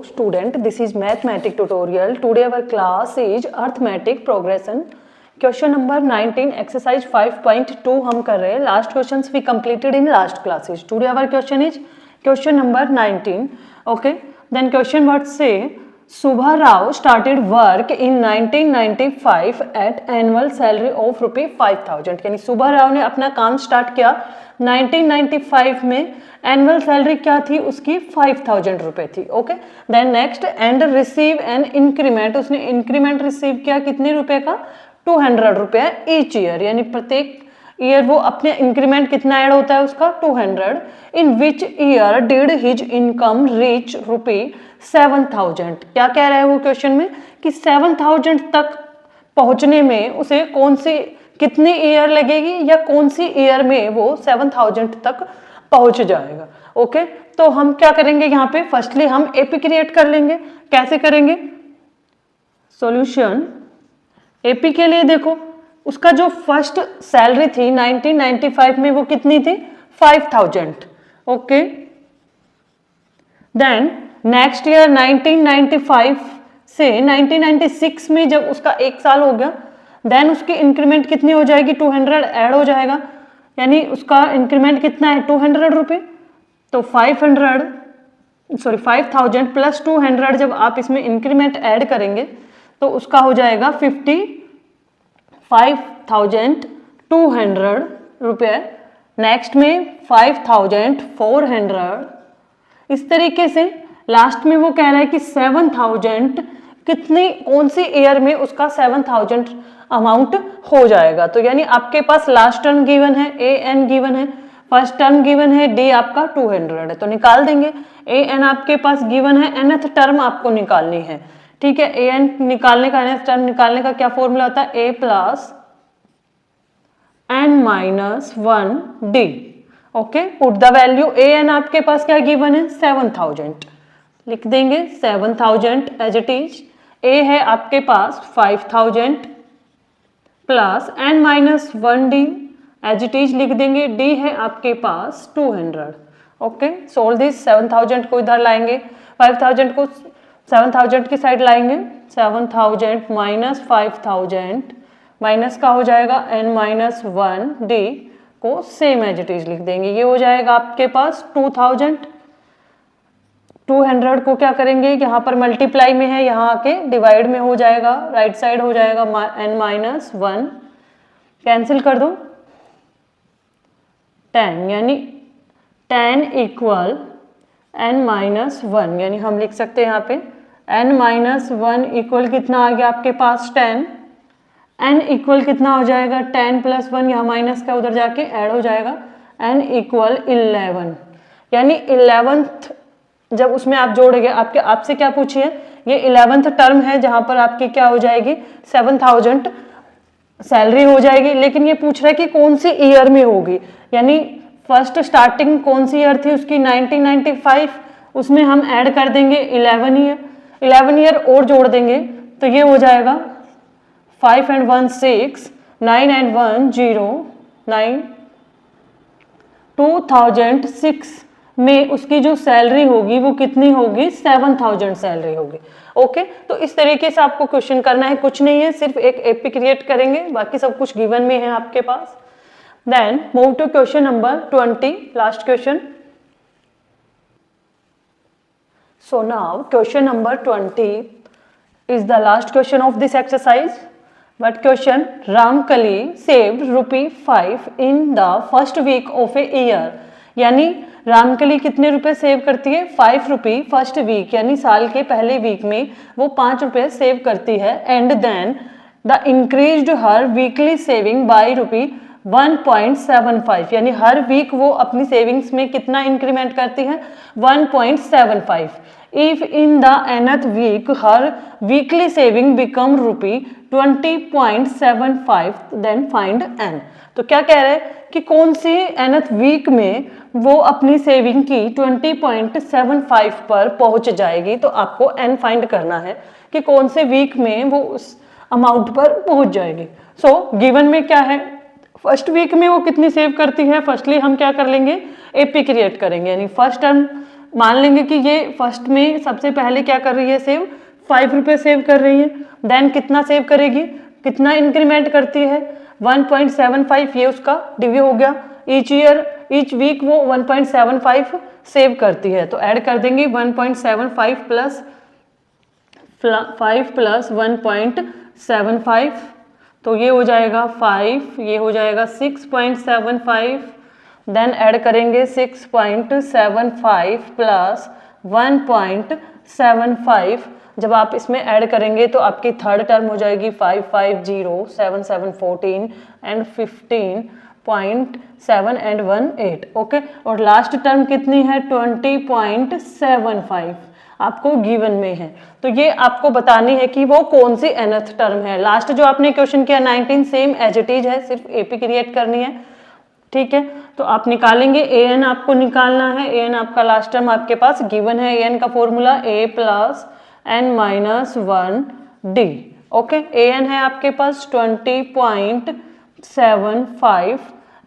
student, this is mathematics tutorial. Today our class is arithmetic progression. Question number 19 exercise 5.2 हम कर रहे हैं. Last questions we completed in last classes. Today our question is question number 19. Okay, then question what say Subha Rao started work in 1995 at annual salary of ₹5,000. यानी सुबह राव ने अपना काम start किया 1995 में. एनुअल सैलरी क्या थी उसकी 5,000 रुपए थी. Okay, then next and receive an increment. उसने इंक्रीमेंट रिसीव किया कितने रुपए का? 200 रुपया ईच ईयर. यानी प्रत्येक ईयर वो अपने इंक्रीमेंट कितना ऐड होता है उसका 200. In which year did his income reach ₹7,000. क्या कह रहा है वो क्वेश्चन में कि 7,000 तक पहुंचने में उसे कौन सी कितनी ईयर लगेगी या कौन सी ईयर में वो 7,000 तक पहुंच जाएगा. ओके, तो हम क्या करेंगे यहाँ पे फर्स्टली हम एपी क्रिएट कर लेंगे. कैसे करेंगे? सॉल्यूशन एपी के लिए देखो उसका जो फर्स्ट सैलरी थी 1995 में वो कितनी थी? 5,000. ओके, देन नेक्स्ट ईयर 1995 से 1996 में जब उसका एक साल हो गया देन उसकी इंक्रीमेंट कितनी हो जाएगी? 200 ऐड हो जाएगा. यानी उसका इंक्रीमेंट कितना है? 200 रुपये. तो 5,000 प्लस 200 जब आप इसमें इंक्रीमेंट ऐड करेंगे तो उसका हो जाएगा 55,200 रुपये. नेक्स्ट में 5,400. इस तरीके से लास्ट में वो कह रहा है कि 7,000 कितनी कौन सी ईयर में उसका 7,000 अमाउंट हो जाएगा. तो यानी आपके पास लास्ट टर्म गिवन है, ए एन गिवन है, फर्स्ट टर्म गिवन है, डी आपका 200 है. तो निकाल देंगे. ए एन आपके पास गिवन है, एनथ टर्म आपको निकालनी है. ठीक है, ए एन निकालने का, एनथ टर्म निकालने का क्या फॉर्मूला होता है? A plus N minus 1 D. Okay, put the value. A N आपके पास क्या गिवन है? 7,000. लिख देंगे 7,000 एज इट इज. ए है आपके पास 5,000 plus N minus 1 d as it is लिख देंगे. डी है आपके पास 200. Okay, solve this. 7,000 को इधर लाएंगे, 5,000 को 7,000 की साइड लाएंगे. 7,000 माइनस 5,000 माइनस का हो जाएगा एन माइनस 1 डी को सेम एज इट इज लिख देंगे. ये हो जाएगा आपके पास 2,000. 200 को क्या करेंगे? यहाँ पर मल्टीप्लाई में है, यहाँ आके डिवाइड में हो जाएगा, राइट साइड हो जाएगा n माइनस 1. कैंसिल कर दो 10. यानी 10 इक्वल n माइनस 1. यानी हम लिख सकते हैं यहाँ पे n माइनस 1 इक्वल कितना आ गया आपके पास? 10. n इक्वल कितना हो जाएगा? 10 प्लस 1, यहाँ माइनस का उधर जाके ऐड हो जाएगा. n equal 11. यानी 11th जब उसमें आप जोड़ेंगे, आपसे क्या पूछिए? ये 11th टर्म है जहां पर आपकी क्या हो जाएगी? 7,000 सैलरी हो जाएगी. लेकिन ये पूछ रहा है कि कौन सी ईयर में होगी. यानी फर्स्ट स्टार्टिंग कौन सी ईयर थी उसकी? 1995. उसमें हम ऐड कर देंगे 11 ईयर और जोड़ देंगे तो ये हो जाएगा 5 and 1 6, 9 and 1 0, 9. 2006 में उसकी जो सैलरी होगी वो कितनी होगी? 7,000 सैलरी होगी. ओके, तो इस तरीके से आपको क्वेश्चन करना है. कुछ नहीं है, सिर्फ एक एपी क्रिएट करेंगे, बाकी सब कुछ गिवन में है आपके पास. Then move to question number 20, last question. So now question number 20 is the last question of this exercise. But question, Ramkali saved ₹5 in the first week of a year. यानी रामकली कितने रुपए सेव करती है? 5 रुपये फर्स्ट वीक, यानी साल के पहले वीक में वो 5 रुपये सेव करती है. And then the increased her weekly saving by ₹1.75. यानी हर वीक वो अपनी सेविंग्स में कितना इंक्रीमेंट करती है? 1.75. If in the nth week her weekly saving become ₹20.75, then find n. तो क्या कह रहे हैं कि कौन सी nth वीक में वो अपनी सेविंग की 20.75 पर पहुंच जाएगी. तो आपको n फाइंड करना है कि कौन से वीक में वो उस अमाउंट पर पहुंच जाएगी. सो गिवन में क्या है? फर्स्ट वीक में वो कितनी सेव करती है? फर्स्टली हम क्या कर लेंगे? एपी क्रिएट करेंगे. यानी फर्स्ट टर्म मान लेंगे कि ये फर्स्ट में सबसे पहले क्या कर रही है, सेव 5 रुपये सेव कर रही है, देन कितना सेव करेगी, कितना इंक्रीमेंट करती है 1.75, ये उसका डिवी हो गया। ईच वीक वो 1.75 सेव करती है, तो ऐड कर देंगे 1.75 प्लस 5 प्लस 1.75, तो ये हो जाएगा 5, ये हो जाएगा 6.75, देन ऐड करेंगे 6.75 प्लस 1.75, जब आप इसमें ऐड करेंगे तो आपकी थर्ड टर्म हो जाएगी 550, 7 7 14 एंड 15.7 एंड 18, ओके। और लास्ट टर्म कितनी है 20.75 आपको गिवन में है, तो ये आपको बतानी है कि वो कौन सी nth टर्म है। लास्ट जो आपने क्वेश्चन किया 19 सेम एज इट इज है, सिर्फ एपी क्रिएट करनी है, ठीक है। तो आप निकालेंगे an, आपको निकालना है an, आपका लास्ट टर्म आपके पास गिवन है, an का formula a plus n minus 1d, okay. an है आपके पास 20.75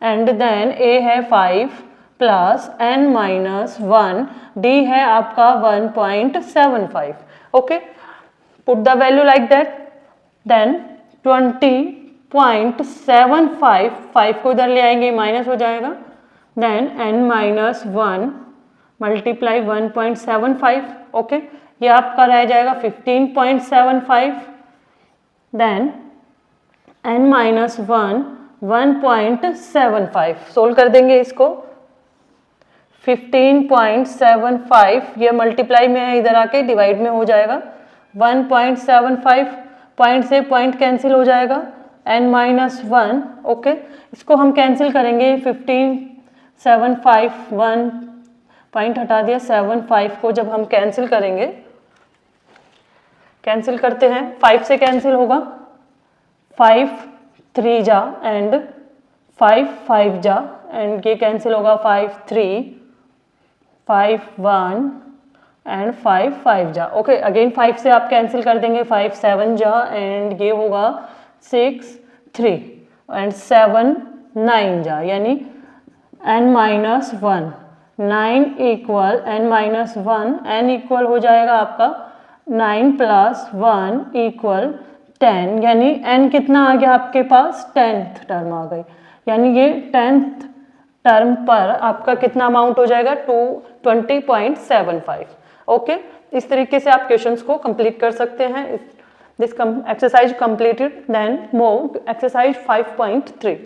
एंड देन a है 5 प्लस n माइनस 1, d है आपका 1.75, okay. Put the value like that, then 20.75, 5 को इधर ले आएंगे माइनस हो जाएगा, then n minus 1 multiply 1.75, okay, ये आपका रह जाएगा 15.75, देन n माइनस 1 1.75, सोल्व कर देंगे इसको, 15.75 ये मल्टीप्लाई में है, इधर आके डिवाइड में हो जाएगा 1.75, पॉइंट से पॉइंट कैंसिल हो जाएगा, n माइनस 1, ओके। इसको हम कैंसिल करेंगे, 15.75 1 पॉइंट हटा दिया, 75 को जब हम कैंसिल करेंगे, कैंसिल करते हैं 5 से कैंसिल होगा, 5 3 जा एंड 5 5 जा एंड ये कैंसिल होगा, 5 3 5 1 एंड 5 5 जा, ओके। अगेन 5 से आप कैंसिल कर देंगे, 5 7 जा एंड ये होगा 6 3 एंड 7 9 जा, यानी n minus 1 9 equal n minus 1, n equal हो जाएगा आपका 9 प्लस 1 इक्वल 10, यानी n कितना आ गया आपके पास 10th टर्म आ गई, यानी ये 10th टर्म पर आपका कितना अमाउंट हो जाएगा 20.75, ओके। इस तरीके से आप क्वेश्चंस को कंप्लीट कर सकते हैं। This exercise completed, then move exercise 5.3।